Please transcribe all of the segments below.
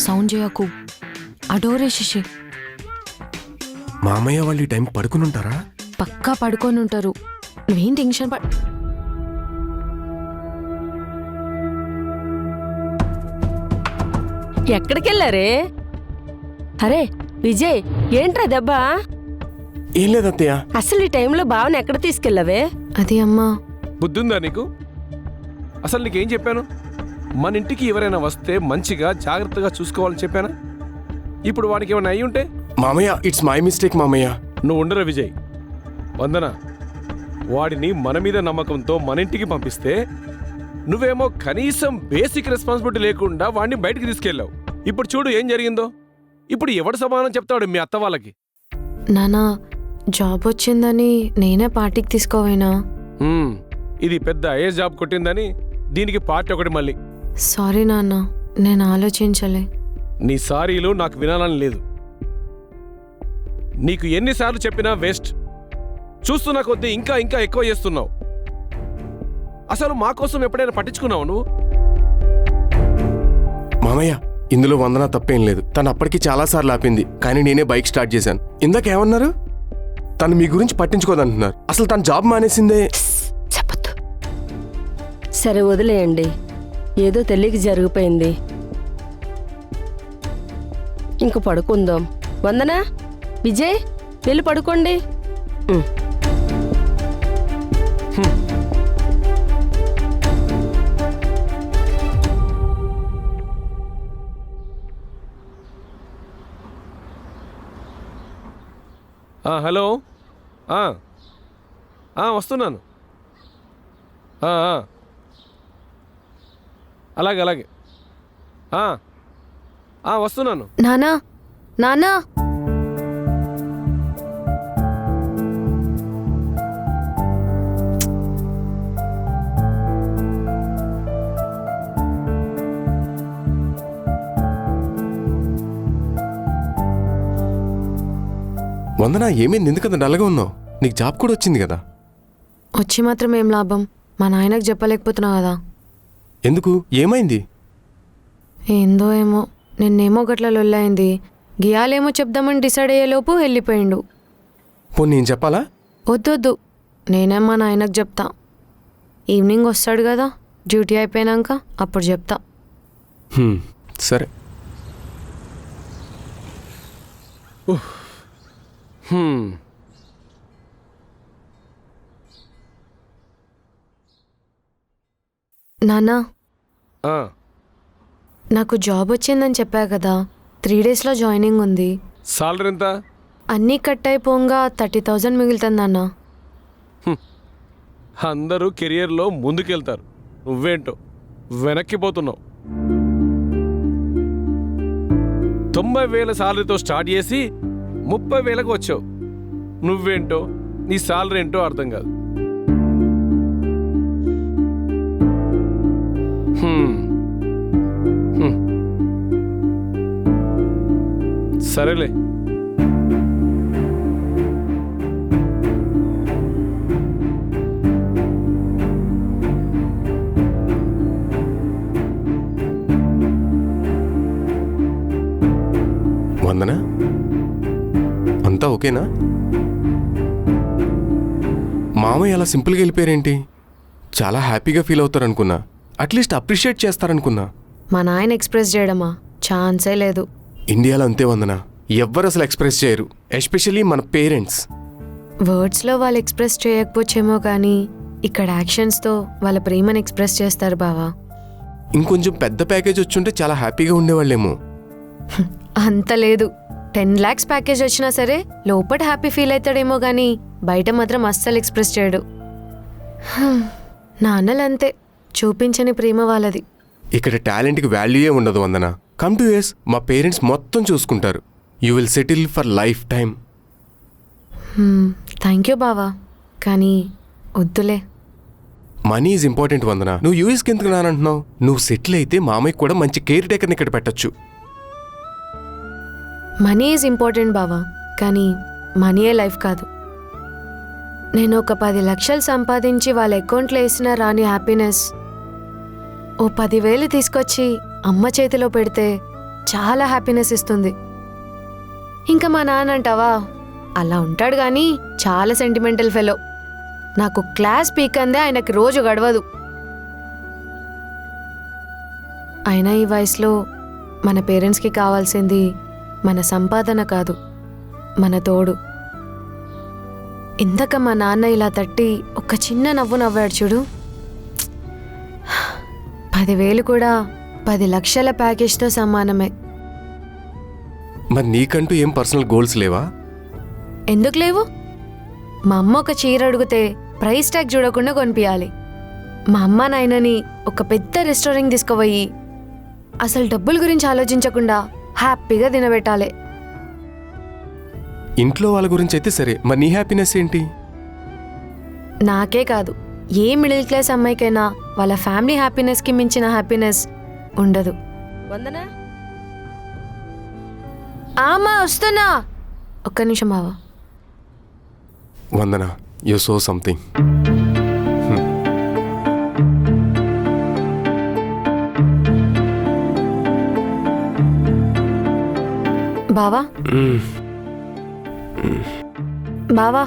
Sound చేయకు. ఆ door వేసేసి. మామయ్య వాళ్ళు ఈ టైం పడుకుని ఉంటారా? పక్కా పడుకొని ఉంటారు. నువ్వేం టెన్షన్ పడ. ఎక్కడికెళ్ళారే? అరే విజయ్, ఏంట్రా దెబ్బ? ఏం లేదత్తయ్య. అసలు ఈ టైంలో బావని ఎక్కడ తీసుకెళ్ళవే? అది అమ్మా. బుద్ధుందా నీకు? అసలు నీకేం చెప్పాను? మన ఇంటికి ఎవరైనా వస్తే మంచిగా జాగ్రత్తగా చూసుకోవాలని చెప్పానా? ఇప్పుడు వాడికి ఏమైనా అయ్యి ఉంటే? మామయ్య, ఇట్స్ మై మిస్టేక్ మామయ్య. నువ్వు ఉండరా విజయ్. వందన, వాడిని మన మీద నమ్మకంతో మన ఇంటికి పంపిస్తే నువ్వేమో కనీసం బేసిక్ రెస్పాన్సిబిలిటీ లేకుండా వాడిని బయటికి తీసుకెళ్ళావు. ఇప్పుడు చూడు ఏం జరిగిందో. ఇప్పుడు ఎవడు సమాధానం చెప్తాడు మీ అత్త వాళ్ళకి? నానా, జాబ్ వచ్చిందని నేనే పార్టీకి తీసుకోవేనా? ఇది పెద్ద ఐఏఎస్ జాబ్ కొట్టిందని దీనికి పార్టీ ఒకటి మళ్ళీ. సారీ నాన్న, నేను ఆలోచించలే. నీ సారీలు నాకు వినాలని లేదు. నీకు ఎన్నిసార్లు చెప్పినా వేస్ట్. చూస్తున్నా కొద్దీ ఇంకా ఇంకా ఎక్కువ చేస్తున్నావు. అసలు మా కోసం ఎప్పుడైనా పట్టించుకున్నావు నువ్వు? మామయ్య, ఇందులో వందన తప్పేం లేదు. తను అప్పటికి చాలాసార్లు ఆపింది, కానీ నేనే బైక్ స్టార్ట్ చేశాను. ఇందాకేమన్నారు? తను మీ గురించి పట్టించుకోదంటున్నారు. అసలు తను జాబ్ మానేసిందే. చెప్పొద్దు. సరే వదిలేయండి, ఏదో తెలియక జరిగిపోయింది. ఇంక పడుకుందాం. వందనా, విజయ్, వెళ్ళి పడుకోండి. హలో. వస్తున్నాను. అలాగే అలాగే వస్తున్నాను. నానా, నానా. వందన, ఏమైంది? ఎందుకంత డల్గా ఉన్నావు? నీకు జాబ్ కూడా వచ్చింది కదా. వచ్చి మాత్రం ఏం లాభం? మా నాయనకు చెప్పలేకపోతున్నావు కదా. ఎందుకు? ఏమైంది? ఏందో ఏమో, నిన్నేమో గట్ల లొల్లైంది. గియాలేమో చెప్దామని డిసైడ్ అయ్యేలోపు వెళ్ళిపోయిండు. పోనీ నేను చెప్పాలా? వద్దొద్దు, నేనే మా నాయనకు చెప్తా. ఈవినింగ్ వస్తాడు కదా, డ్యూటీ అయిపోయాక అప్పుడు చెప్తా. సరే. నానా, ఆ, నాకు జాబ్ వచ్చిందని చెప్పా కదా, 3 డేస్లో జాయినింగ్ ఉంది. సాలరీ ఎంత? అన్నీ కట్ అయిపోగా 30,000 మిగులుతుంది నాన్న. అందరూ కెరియర్లో ముందుకెళ్తారు, నువ్వేంటో వెనక్కిపోతున్నావు. 90,000 సాలరీతో స్టార్ట్ చేసి 30,000కు వచ్చావు. నువ్వేంటో నీ సాలరీ ఏంటో అర్థం కాదు. సరేలే. వందన, అంతా ఓకేనా? మామయ్య అలా సింపుల్గా వెళ్ళిపోయారేంటి? చాలా హ్యాపీగా ఫీల్ అవుతారనుకున్నా. అట్లీస్ట్ అప్రిషియేట్ చేస్తారనుకున్నా. మా నాయన ఎక్స్ప్రెస్ చేయడమా? ఛాన్సే లేదు. ఇండియాలో అంతే వందన, ఎవ్వరు అసలు ఎక్స్ప్రెస్ చేయరు, ఎస్పెషల్లీ మన పేరెంట్స్. వర్డ్స్లో వాళ్ళు ఎక్స్ప్రెస్ చేయకపోవచ్చేమో కానీ ఇక్కడ యాక్షన్స్తో వాళ్ళ ప్రేమను ఎక్స్ప్రెస్ చేస్తారు బావా. ఇంకొంచెం పెద్ద ప్యాకేజ్ వచ్చుంటే చాలా హ్యాపీగా ఉండేవాళ్ళేమో. అంత లేదు. 10 lakhs ప్యాకేజ్ వచ్చినా సరే లోపల హ్యాపీ ఫీల్ అవుతాడేమో కానీ బయట మాత్రం అస్సలు ఎక్స్ప్రెస్ చేయడు. నాన్నలంతే, చూపించని ప్రేమ వాళ్ళది. ఇక్కడ టాలెంట్కి వాల్యూయే ఉండదు వందన. కమ్ టు యూఎస్, మా పేరెంట్స్ మొత్తం చూసుకుంటారు. You will settle for life time. Thank you బావా, కానీ వద్దులే. మనీ ఈజ్ ఇంపార్టెంట్ వందన. నువ్వు యూఎస్కి ఎందుకు రానంటున్నావు? నువ్వు సెటిల్ అయితే మామయ్యకి కూడా మంచి కేర్ టేకర్ని ఇక్కడ పెట్టచ్చు. మనీ ఈజ్ ఇంపార్టెంట్ బావా, కానీ మనీయే లైఫ్ కాదు. నేను ఒక 10 లక్షలు సంపాదించి వాళ్ళ అకౌంట్లో వేసిన రాని హ్యాపీనెస్ ఓ 10,000 తీసుకొచ్చి అమ్మ చేతిలో పెడితే చాలా హ్యాపీనెస్ ఇస్తుంది. ఇంకా మా నాన్న అంటావా, అలా ఉంటాడు కానీ చాలా సెంటిమెంటల్ ఫెలో. నాకు క్లాస్ పీక్ అందే ఆయనకి రోజు గడవదు. అయినా ఈ వయసులో మన పేరెంట్స్కి కావాల్సింది మన సంపాదన కాదు, మన తోడు. ఇందాక మా నాన్న ఇలా తట్టి ఒక చిన్న నవ్వు నవ్వాడు చూడు. 10,000 కూడా 10 లక్షల ప్యాకేజ్తో సమానమే. మరి నీకంటూ ఏం పర్సనల్ గోల్స్ లేవా? ఎందుకు లేవు? మా అమ్మ ఒక చీర అడిగితే ప్రైస్ ట్యాగ్ చూడకుండా కొనిపించాలి. మా అమ్మ నాయనని ఒక పెద్ద రెస్టారెంట్ తీసుకుపోయి అసలు డబ్బుల గురించి ఆలోచించకుండా హ్యాపీగా తినబెట్టాలి. ఇంట్లో వాళ్ళ గురించి అయితే సరే, మరి నీ హ్యాపీనెస్ ఏంటి? నాకే కాదు, ఏ మిడిల్ క్లాస్ అమ్మాయికైనా వాళ్ళ ఫ్యామిలీ హ్యాపీనెస్కి మించిన హ్యాపీనెస్ ఉండదు. వందనా, ఆమా వస్తున్నా, ఒక్క నిమిషం బావా. వందన, యు సో సంథింగ్. బావా బావా,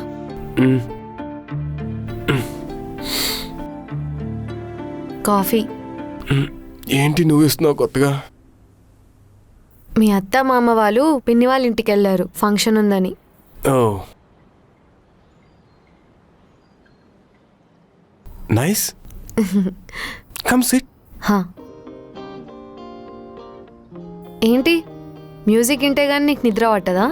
కాఫీ. ఏంటి నువ్వు ఇస్తున్నావు కొత్తగా? మీ అత్త మామ వాళ్ళు పిన్ని వాళ్ళ ఇంటికి వెళ్ళారు, ఫంక్షన్ ఉందని. ఓ నైస్. Come SIT. హా, ఏంటి మ్యూజిక్ వింటే కానీ నీకు నిద్ర పట్టదా?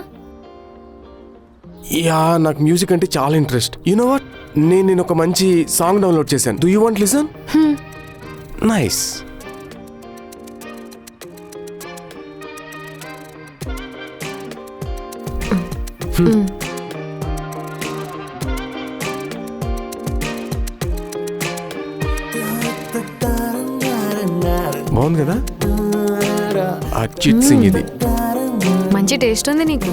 యా, నాకు మ్యూజిక్ అంటే చాలా ఇంట్రెస్ట్. యు నో వాట్, నేను ఒక మంచి సాంగ్ డౌన్లోడ్ చేశాను. Do you want listen? Nice. బాగుంది కదా? అర్జిత్ సింగ్ ఇది. మంచి టేస్ట్ ఉంది నీకు.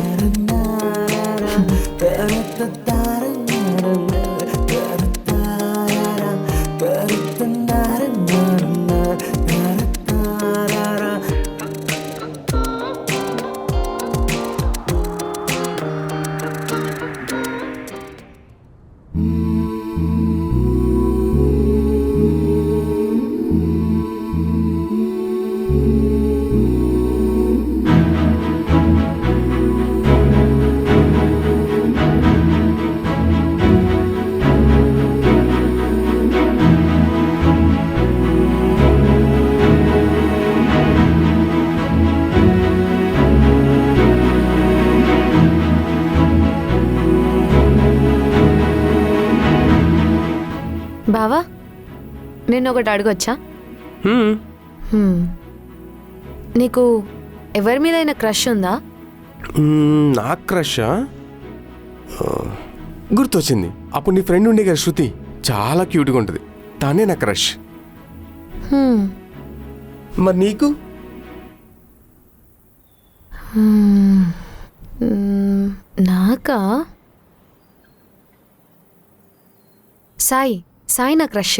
బావా, నేను ఒకటి అడగొచ్చా? నీకు ఎవరి మీద అయినా క్రష్ ఉందా? నా క్రషా? గుర్తొచ్చింది. అప్పుడు నీ ఫ్రెండ్ ఉండే కదా శృతి, చాలా క్యూట్గా ఉంటుంది. తానే నా క్రష్. మరి నీకు? నాకా? సాయి నా క్రష్.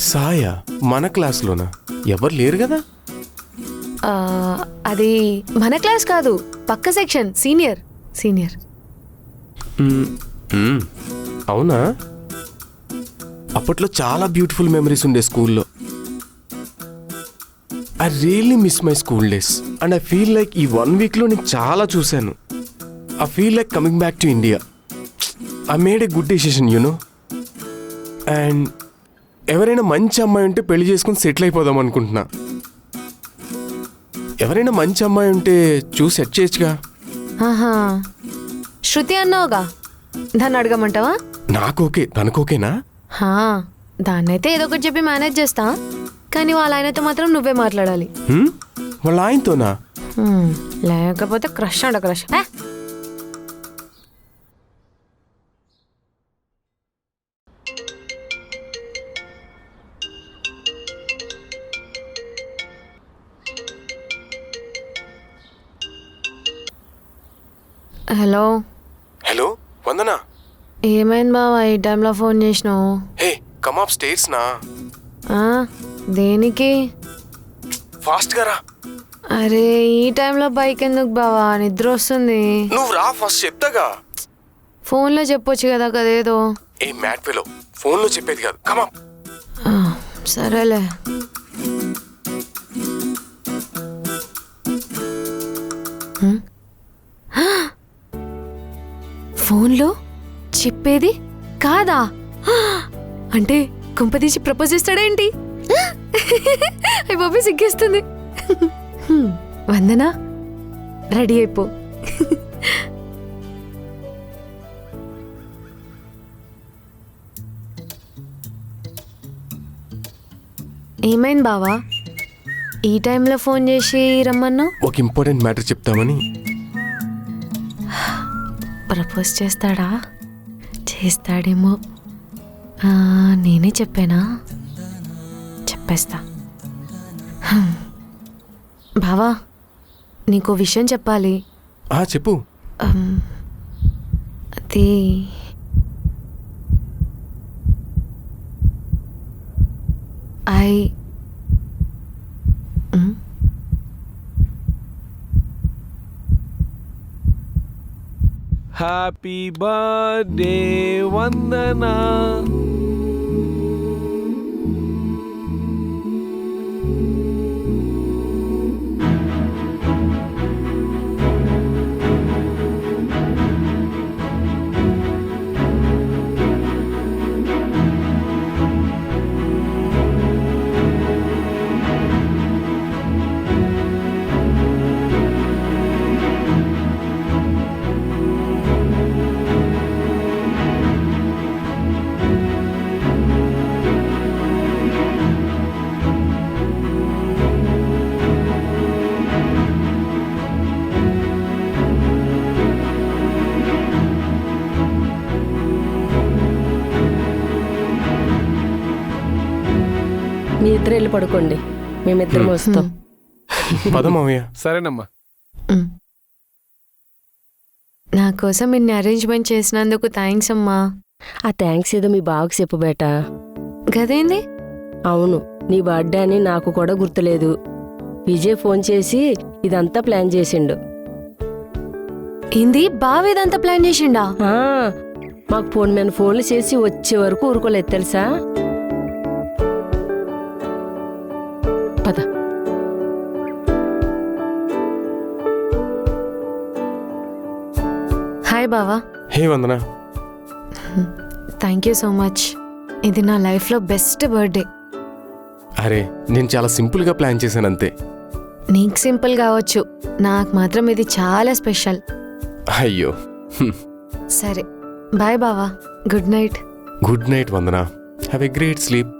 సాయా? మన క్లాస్లోనా? ఎవరు లేరు కదా? అది మన క్లాస్ కాదు, పక్క సెక్షన్, సీనియర్. అవునా? అప్పట్లో చాలా బ్యూటిఫుల్ మెమరీస్ ఉండే స్కూల్లో. I really miss my school days and I feel like ఈ 1 వీక్లో నేను చాలా చూశాను. I feel like coming back to India. I made a good decision, you know. And ఎవరైనా మంచి అమ్మాయి ఉంటే పెళ్లి చేసుకుని సెటిల్ అయిపోదాం అనుకుంటున్నా. ఎవరైనా మంచి అమ్మాయి ఉంటే చూసి సెట్ చేయొచ్చుగా. ఆహా, శృతి అన్నావుగా, దాన్ని అడగమంటావా? నాకు ఓకే, తనకోకేనా? దాన్నైతే ఏదో ఒకటి చెప్పి మేనేజ్ చేస్తా, కానీ వాళ్ళ ఆయనతో మాత్రం నువ్వే మాట్లాడాలి. వాళ్ళ ఆయనతోనా? లేకపోతే క్రష్ అంట క్రష్. హలో హలో వందనా, ఏమైంది బావా ఈ టైంలో ఫోన్ చేసినావు? హే కమ్ అప్ స్టేట్స్ నా. దేనికి? ఫాస్ట్గా రా. అరే ఈ టైంలో బైక్ ఎందుకు బావా, నిద్ర వస్తుంది. నువ్వు రా ఫస్ట్ చెప్తాగా. ఫోన్లో చెప్పొచ్చు కదా కదేదో. ఏ మ్యాట్ ఫెలో, ఫోన్లో చెప్పేది కాదు. కమా. ఆ, సరేలే. హ్మ్? ఫోన్లో చెప్పేది కాదా? అంటే కొంపదీసి ప్రపోజ్ చేస్తాడేంటి? అయ్య బాబీ సిగ్గేస్తుంది. వందనా, రెడీ అయిపో. ఏమైంది బావా, ఈ టైంలో ఫోన్ చేసి రమ్మన్నావు? ఒక ఇంపార్టెంట్ మ్యాటర్ చెప్తామని. ప్రపోజ్ చేస్తాడా? చేస్తాడేమో. నేనే చెప్పానా? చెప్పేస్తా. బావా, నీకో విషయం చెప్పాలి. చెప్పు. అది హ్యాపీ బర్త్డే వందనా. మీ ఇద్దరు వెళ్ళి పడుకోండి, మేమిద్దరం వస్తాం. పద మావయ్య. సరేనమ్మా. నా కోసం ఇన్ని అరేంజ్మెంట్ చేసినందుకు థ్యాంక్స్ అమ్మా. ఆ థ్యాంక్స్ ఏదో మీ బావకి చెప్పు బేటా. గదేంది? అవును, నీ బర్త్డే అని నాకు కూడా గుర్తులేదు. విజయ్ ఫోన్ చేసి ఇదంతా ప్లాన్ చేసిండు. ఏంది, బావ ఇదంతా ప్లాన్ చేసిండా? మాకు ఫోన్ మీద ఫోన్లు చేసి వచ్చే వరకు ఊరుకోలేదు తెలుసా. పద. హాయ్ బావా. Hey Vandana. Thank you so much. ఇది నా లైఫ్లో బెస్ట్ బర్త్డే. అరే నేను చాలా సింపుల్గా ప్లాన్ చేశాను అంతే. నీకు సింపుల్ కావచ్చు, నాకు మాత్రం ఇది చాలా స్పెషల్. అయ్యో. సరే బాయ్ బావా, good night. Good night Vandana. Have a great sleep.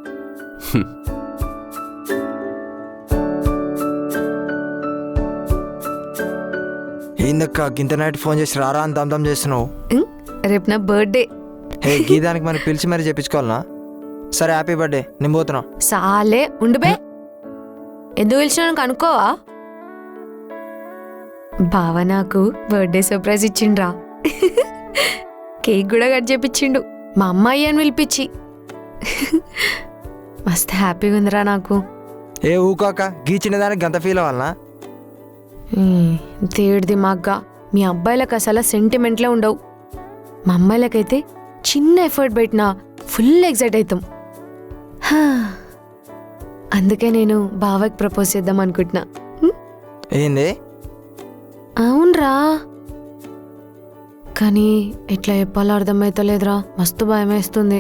ఏందక్క గింత నైట్ ఫోన్ చేసి రారా అని దమ్దం చేస్తున్నావు? రేపు నా బర్త్డే. హే గీదానికి మరి పిలిచి మరి చెప్పించుకోవాలనా? సరే హ్యాపీ బర్త్డే, నేను పోతున్నా. సాలే ఉండుబే, ఎందుకు పిలిచినా కనుక్కోవా? బావ నాకు బర్త్డే సర్ప్రైజ్ ఇచ్చిండ్రా. కేక్ కూడా కట్ చేపించిండు మా అమ్మాయి అని పిలిపించి. మస్తు హ్యాపీగా ఉందిరా నాకు. ఏ ఊకాక గీ చిన్నదానికి గంత ఫీల్ అవ్వాలనా? తేడిది మాగ్గా మీ అబ్బాయిలకు అసలు సెంటిమెంట్లే ఉండవు. మా అమ్మాయిలకైతే చిన్న ఎఫర్ట్ పెట్టినా ఫుల్ ఎక్సైట్ అవుతాం. అందుకే నేను బావకి ప్రపోజ్ చేద్దాం అనుకుంటున్నా. ఏంది? అవునరా, కానీ ఎట్లా చెప్పాలో అర్థమవుతలేదురా, మస్తు భయం వేస్తుంది.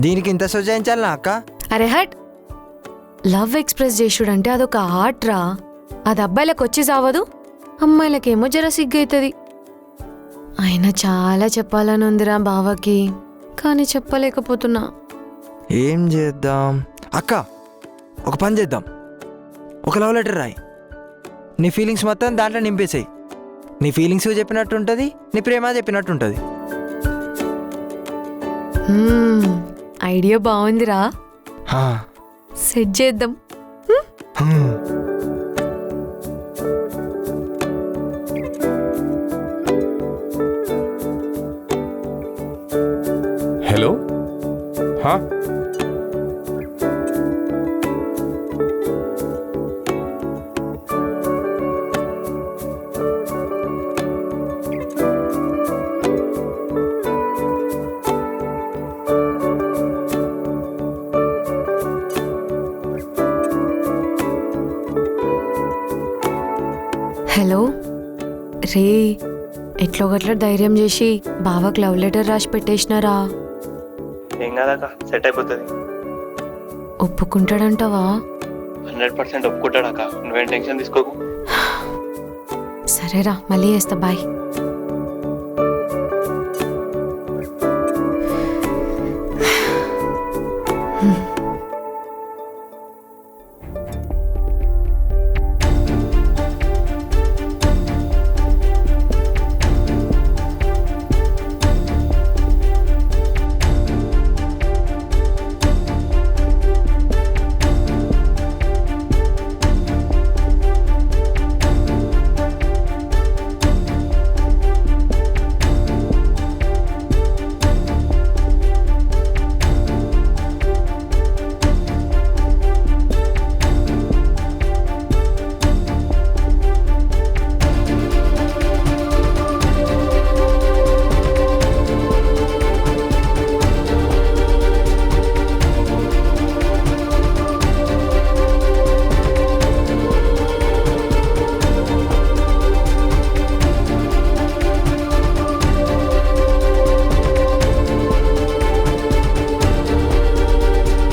దీనికి ఇంత సుజాయించాలనా అక్క? అరే హట్, లవ్ ఎక్స్ప్రెస్ చేసుడంటే అదొక ఆర్ట్ రా. అది అబ్బాయిలకు వచ్చి సావదు, అమ్మాయిలకేమో జర సిగ్గవుతుంది. అయినా చాలా చెప్పాలని ఉందిరా బావకి, కానీ చెప్పలేకపోతున్నా. ఏం చేద్దాం అక్క? ఒక పని చేద్దాం, ఒక లవ్ లెటర్ రాయి. నీ ఫీలింగ్స్ మొత్తం దాంట్లో నింపేసాయి. నీ ఫీలింగ్స్ చెప్పినట్టు ఉంటుంది, నీ ప్రేమ చెప్పినట్టు ఉంటుంది. ఐడియా బాగుందిరా, హా. సెట్ చేద్దాం. హలో. హలో రే, ఎట్లో గట్ల ధైర్యం చేసి బావకు లవ్ లెటర్ రాసి పెట్టేసినారా? ఏం కాదక్క, సెట్ అయిపోతుంది. ఒప్పుకుంటాడంటావా? 100% ఒప్పుకుంటాడక్క, నువ్వేం టెన్షన్ తీసుకోకు. సరేరా, మళ్ళీ చేస్తా, బాయ్. హ్మ్.